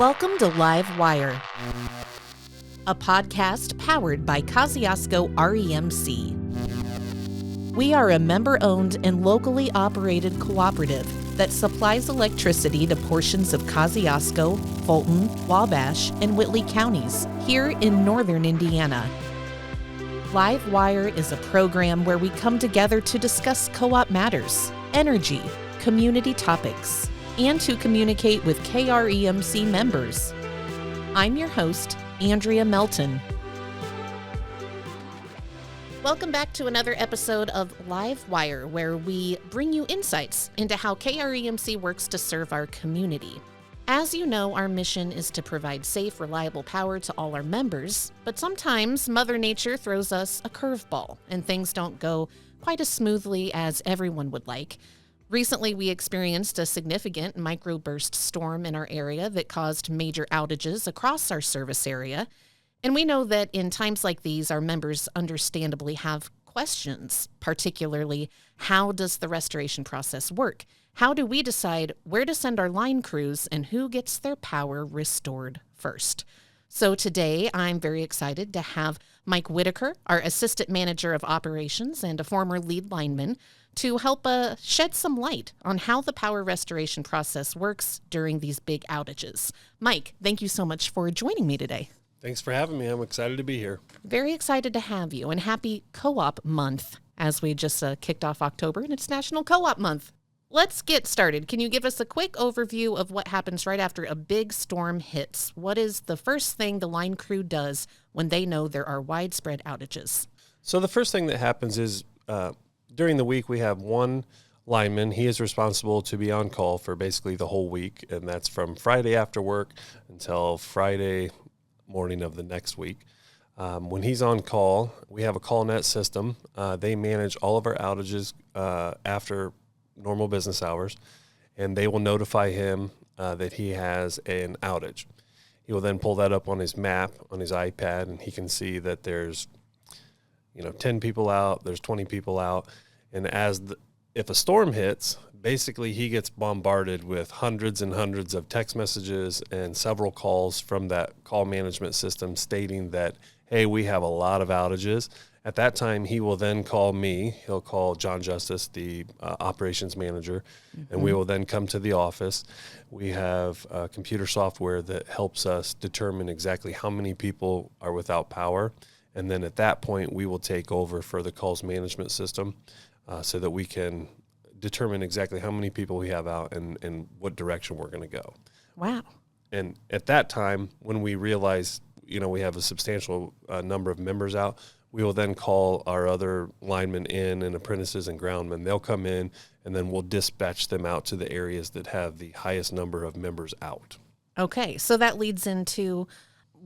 Welcome to Live Wire, a podcast powered by Kosciuszko REMC. We are a member-owned and locally operated cooperative that supplies electricity to portions of Kosciuszko, Fulton, Wabash, and Whitley counties here in northern Indiana. Live Wire is a program where we come together to discuss co-op matters, energy, community topics, and to communicate with KREMC members. I'm your host, Andrea Melton. Welcome back to another episode of Live Wire, where we bring you insights into how KREMC works to serve our community. As you know, our mission is to provide safe, reliable power to all our members, but sometimes Mother Nature throws us a curveball, and things don't go quite as smoothly as everyone would like. Recently, we experienced a significant microburst storm in our area that caused major outages across our service area. And we know that in times like these, our members understandably have questions, particularly how does the restoration process work? How do we decide where to send our line crews and who gets their power restored first? So today, I'm very excited to have Mike Whitaker, our Assistant Manager of Operations and a former lead lineman, to help shed some light on how the power restoration process works during these big outages. Mike, thank you so much for joining me today. Thanks for having me. I'm excited to be here. Very excited to have you, and happy Co-op Month, as we just kicked off October, and it's National Co-op Month. Let's get started. Can you give us a quick overview of what happens right after a big storm hits? What is the first thing the line crew does when they know there are widespread outages? So the first thing that happens is during the week we have one lineman. He is responsible to be on call for basically the whole week, and that's from Friday after work until Friday morning of the next week. When he's on call, we have a call net system. They manage all of our outages after normal business hours, and they will notify him that he has an outage. He will then pull that up on his map on his iPad, and he can see that there's 10 people out, there's 20 people out, and if a storm hits, basically he gets bombarded with hundreds and hundreds of text messages and several calls from that call management system stating that, hey, we have a lot of outages. At that time, he will then call me. He'll call John Justice, the operations manager, and we will then come to the office. We have computer software that helps us determine exactly how many people are without power. And then at that point, we will take over for the calls management system so that we can determine exactly how many people we have out and what direction we're going to go. Wow. And at that time, when we realize, we have a substantial number of members out, we will then call our other linemen in and apprentices and groundmen. They'll come in, and then we'll dispatch them out to the areas that have the highest number of members out. Okay, so that leads into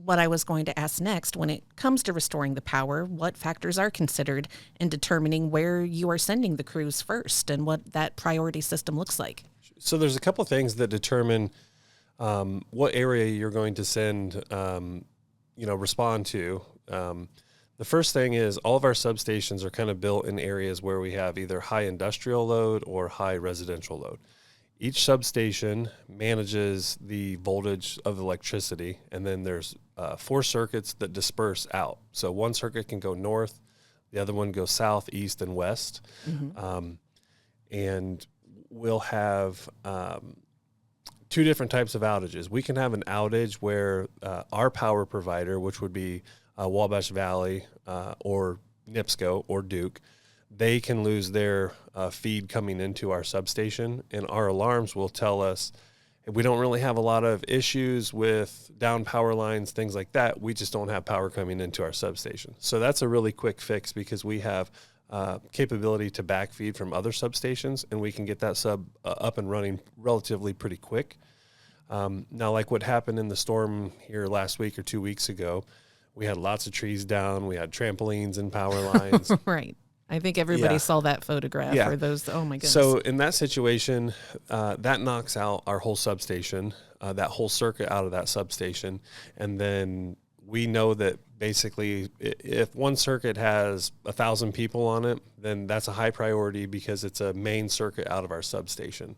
what I was going to ask next. When it comes to restoring the power, what factors are considered in determining where you are sending the crews first and what that priority system looks like? So there's a couple of things that determine what area you're going to send, respond to. The first thing is all of our substations are kind of built in areas where we have either high industrial load or high residential load. Each substation manages the voltage of electricity, and then there's 4 circuits that disperse out. So one circuit can go north, the other one goes south, east, and west. And we'll have 2 different types of outages. We can have an outage where our power provider, which would be Wabash Valley or NIPSCO or Duke, they can lose their feed coming into our substation, and our alarms will tell us if we don't really have a lot of issues with down power lines, things like that. We just don't have power coming into our substation. So that's a really quick fix because we have capability to backfeed from other substations, and we can get that sub up and running relatively pretty quick. Now, like what happened in the storm here last week or 2 weeks ago, we had lots of trees down. We had trampolines and power lines. Right. I think everybody saw that photograph or those. Oh, my goodness. So in that situation, that knocks out our whole substation, that whole circuit out of that substation. And then we know that basically if one circuit has 1,000 people on it, then that's a high priority because it's a main circuit out of our substation.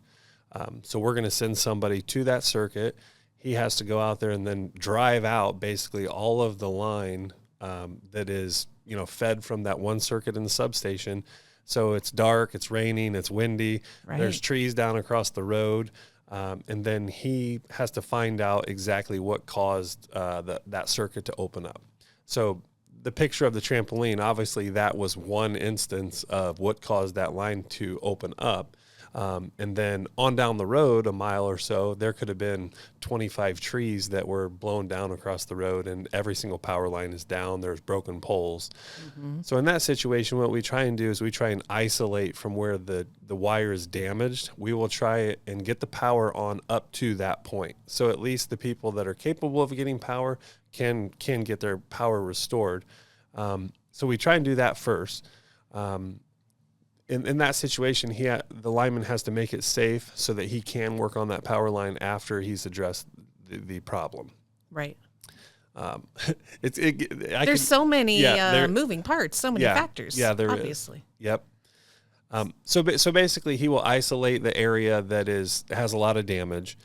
So we're going to send somebody to that circuit, he has to go out there and then drive out basically all of the line that is, fed from that one circuit in the substation. So it's dark, it's raining, it's windy, there's trees down across the road. And then he has to find out exactly what caused that circuit to open up. So the picture of the trampoline, obviously that was one instance of what caused that line to open up. And then on down the road, a mile or so, there could have been 25 trees that were blown down across the road, and every single power line is down. There's broken poles. Mm-hmm. So in that situation, what we try and do is we try and isolate from where the wire is damaged. We will try and get the power on up to that point. So at least the people that are capable of getting power can get their power restored. So we try and do that first. In that situation, the lineman has to make it safe so that he can work on that power line after he's addressed the problem. Right. There's so many moving parts, so many factors. Yeah, there obviously. Is. Yep. So basically, he will isolate the area that has a lot of damage.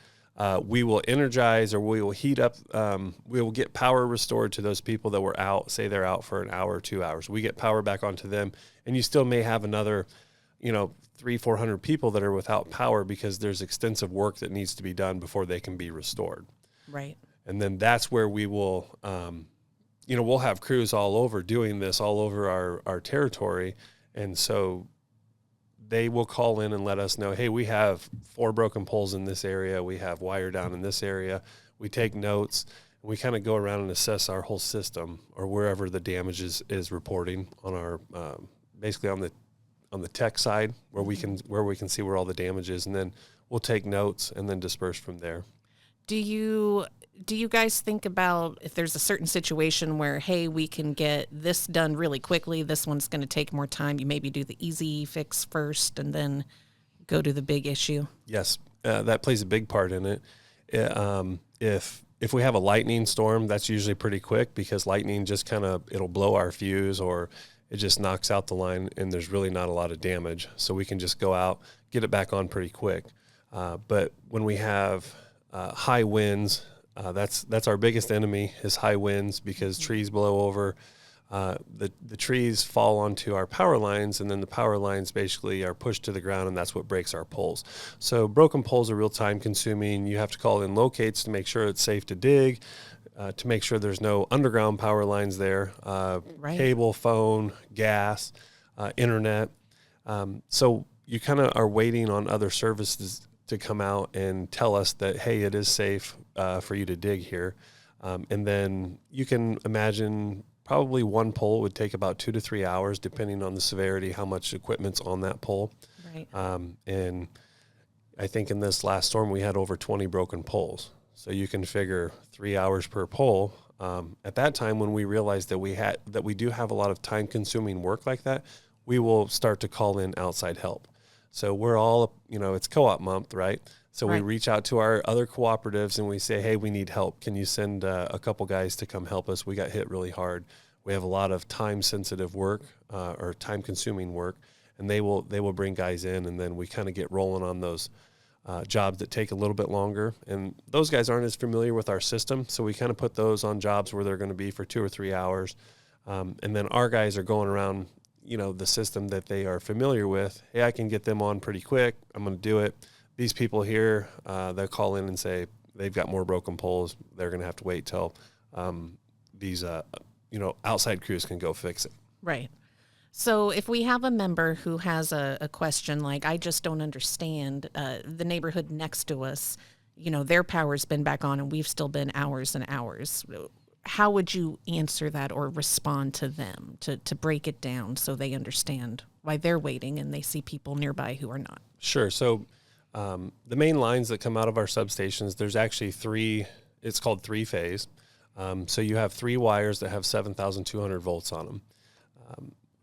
We will energize, or we will heat up. We will get power restored to those people that were out. Say they're out for an hour or 2 hours. We get power back onto them, and you still may have another, 300-400 people that are without power because there's extensive work that needs to be done before they can be restored. Right. And then that's where we will, we'll have crews all over doing this all over our territory, and so they will call in and let us know, hey, we have 4 broken poles in this area. We have wire down in this area. We take notes, and we kind of go around and assess our whole system, or wherever the damage is reporting on our, basically on the tech side, where we can see where all the damage is, and then we'll take notes and then disperse from there. Do you guys think about if there's a certain situation where, hey, we can get this done really quickly, this one's going to take more time, you maybe do the easy fix first and then go to the big issue? Yes, that plays a big part in it. If we have a lightning storm, that's usually pretty quick because lightning just it'll blow our fuse, or it just knocks out the line and there's really not a lot of damage. So we can just go out, get it back on pretty quick. But when we have high winds, that's our biggest enemy is high winds, because trees blow over. The trees fall onto our power lines, and then the power lines basically are pushed to the ground, and that's what breaks our poles. So broken poles are real time consuming. You have to call in locates to make sure it's safe to dig, to make sure there's no underground power lines there, cable, phone, gas, internet. So you kind of are waiting on other services to come out and tell us that, hey, it is safe for you to dig here. And then you can imagine probably one pole would take about 2 to 3 hours, depending on the severity, how much equipment's on that pole. Right. And I think in this last storm, we had over 20 broken poles. So you can figure 3 hours per pole. At that time, when we realized that we do have a lot of time-consuming work like that, we will start to call in outside help. So we're all, it's co-op month, right? So we reach out to our other cooperatives and we say, hey, we need help. Can you send a couple guys to come help us? We got hit really hard. We have a lot of time-sensitive work or time-consuming work, and they will bring guys in, and then we kind of get rolling on those jobs that take a little bit longer. And those guys aren't as familiar with our system, so we kind of put those on jobs where they're going to be for 2 or 3 hours. And then our guys are going around, the system that they are familiar with. Hey, I can get them on pretty quick. I'm going to do it. These people here, they'll call in and say they've got more broken poles. They're going to have to wait till these, outside crews can go fix it. Right. So if we have a member who has a question like, I just don't understand, the neighborhood next to us, their power's been back on and we've still been hours and hours. How would you answer that or respond to them to break it down so they understand why they're waiting and they see people nearby who are not? Sure. So the main lines that come out of our substations, there's actually 3, it's called 3-phase. So you have 3 wires that have 7,200 volts on them.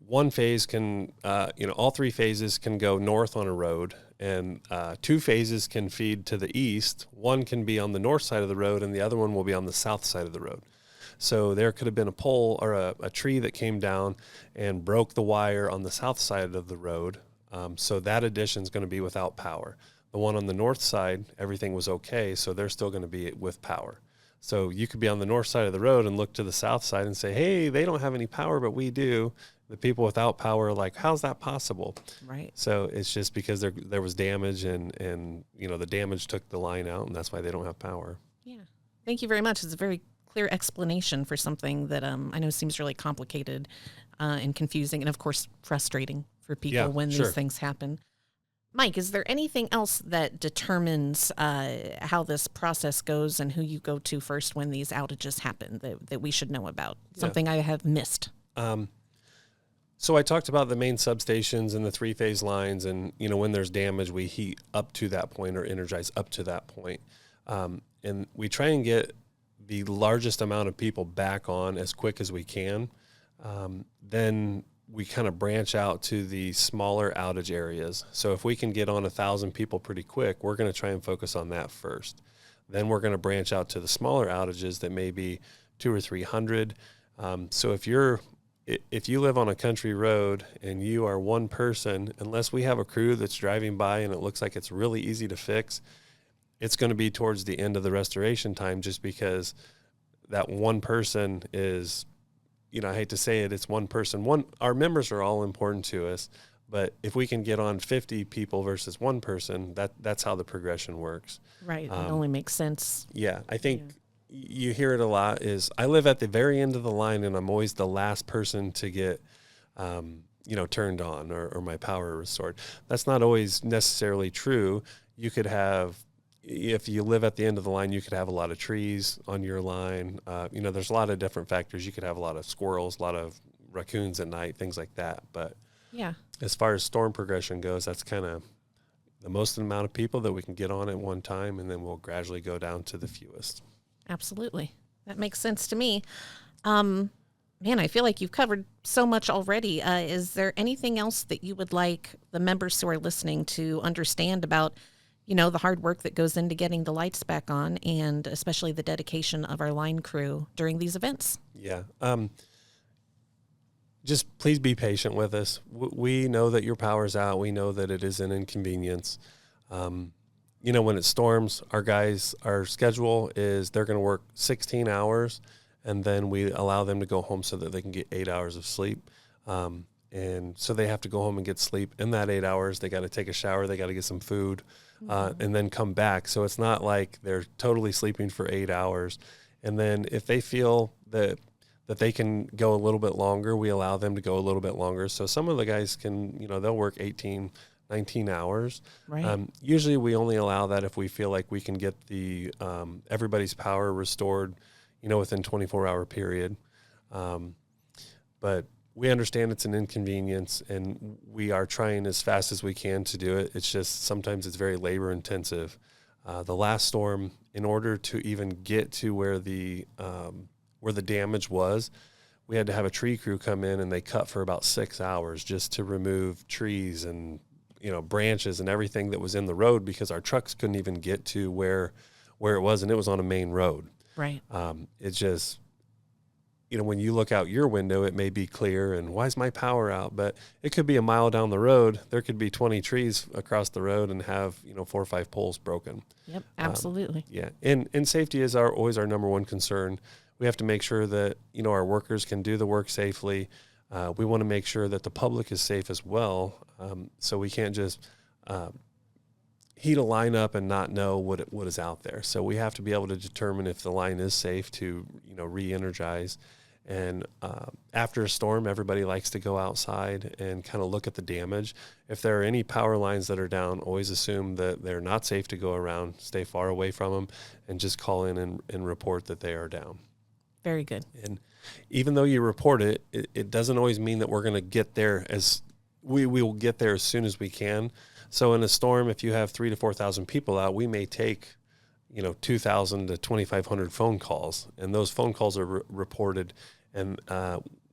One phase can, all 3 phases can go north on a road, and 2 phases can feed to the east. One can be on the north side of the road, and the other one will be on the south side of the road. So there could have been a pole or a tree that came down and broke the wire on the south side of the road. So that addition is going to be without power. The one on the north side, everything was okay, so they're still going to be with power. So you could be on the north side of the road and look to the south side and say, hey, they don't have any power, but we do. The people without power are like, how's that possible? Right. So it's just because there was damage and the damage took the line out, and that's why they don't have power. Yeah. Thank you very much. It's a very clear explanation for something that I know seems really complicated and confusing and, of course, frustrating for people when these things happen. Mike, is there anything else that determines how this process goes and who you go to first when these outages happen that we should know about? Something I have missed. So I talked about the main substations and the three-phase lines, and when there's damage, we heat up to that point or energize up to that point, and we try and get the largest amount of people back on as quick as we can. Then we kind of branch out to the smaller outage areas. So if we can get on 1,000 people pretty quick, we're going to try and focus on that first. Then we're going to branch out to the smaller outages that may be 200 or 300. So if you live on a country road and you are one person, unless we have a crew that's driving by and it looks like it's really easy to fix, it's going to be towards the end of the restoration time, just because that one person is, I hate to say it, it's one person. Our members are all important to us, but if we can get on 50 people versus one person, that's how the progression works. Right. It only makes sense. Yeah. I think you hear it a lot is I live at the very end of the line and I'm always the last person to get, turned on or my power restored. That's not always necessarily true. You could have, if you live at the end of the line, you could have a lot of trees on your line. There's a lot of different factors. You could have a lot of squirrels, a lot of raccoons at night, things like that. But as far as storm progression goes, that's kind of the most amount of people that we can get on at one time, and then we'll gradually go down to the fewest. Absolutely. That makes sense to me. Man, I feel like you've covered so much already. Is there anything else that you would like the members who are listening to understand about the hard work that goes into getting the lights back on, and especially the dedication of our line crew during these events? Yeah. Just please be patient with us. We know that your power's out. We know that it is an inconvenience. When it storms, our schedule is they're going to work 16 hours, and then we allow them to go home so that they can get 8 hours of sleep. And so they have to go home and get sleep. In that 8 hours, they got to take a shower. They got to get some food. And then come back. So it's not like they're totally sleeping for 8 hours. And then if they feel that they can go a little bit longer, we allow them to go a little bit longer. So some of the guys can, they'll work 18, 19 hours. Right. Usually we only allow that if we feel like we can get the everybody's power restored, within 24-hour period. But we understand it's an inconvenience, and we are trying as fast as we can to do it. It's just sometimes it's very labor intensive. The last storm, in order to even get to where the damage was, we had to have a tree crew come in, and they cut for about 6 hours just to remove trees and branches and everything that was in the road, because our trucks couldn't even get to where it was, and it was on a main road. Right. It's just, when you look out your window, it may be clear and why is my power out? But it could be a mile down the road. There could be 20 trees across the road and have, 4 or 5 poles broken. Yep, absolutely. And safety is always our number one concern. We have to make sure that, our workers can do the work safely. We want to make sure that the public is safe as well. So we can't just heat a line up and not know what is out there. So we have to be able to determine if the line is safe to, re-energize. And after a storm, everybody likes to go outside and kind of look at the damage. If there are any power lines that are down, always assume that they're not safe to go around, stay far away from them, and just call in and report that they are down. Very good. And even though you report it, it doesn't always mean that we're going to get there we will get there as soon as we can. So in a storm, if you have 3,000 to 4,000 people out, we may take 2,000 to 2,500 phone calls, and those phone calls are reported. And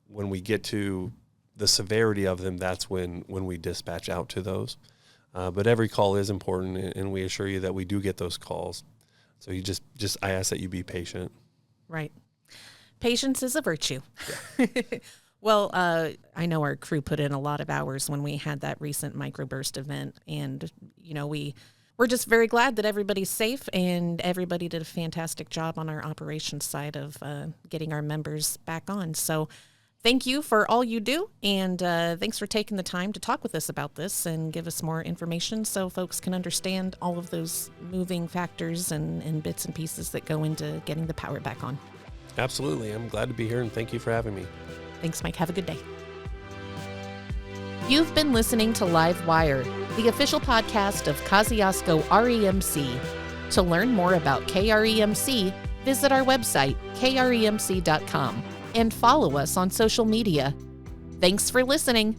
when we get to the severity of them, that's when we dispatch out to those. But every call is important, and we assure you that we do get those calls. So you I ask that you be patient. Right. Patience is a virtue. Yeah. Well, I know our crew put in a lot of hours when we had that recent microburst event, and we we're just very glad that everybody's safe, and everybody did a fantastic job on our operations side of getting our members back on. So thank you for all you do, and thanks for taking the time to talk with us about this and give us more information so folks can understand all of those moving factors and bits and pieces that go into getting the power back on. Absolutely. I'm glad to be here, and thank you for having me. Thanks, Mike. Have a good day. You've been listening to Live Wire, the official podcast of Kosciuszko REMC. To learn more about KREMC, visit our website, kremc.com, and follow us on social media. Thanks for listening.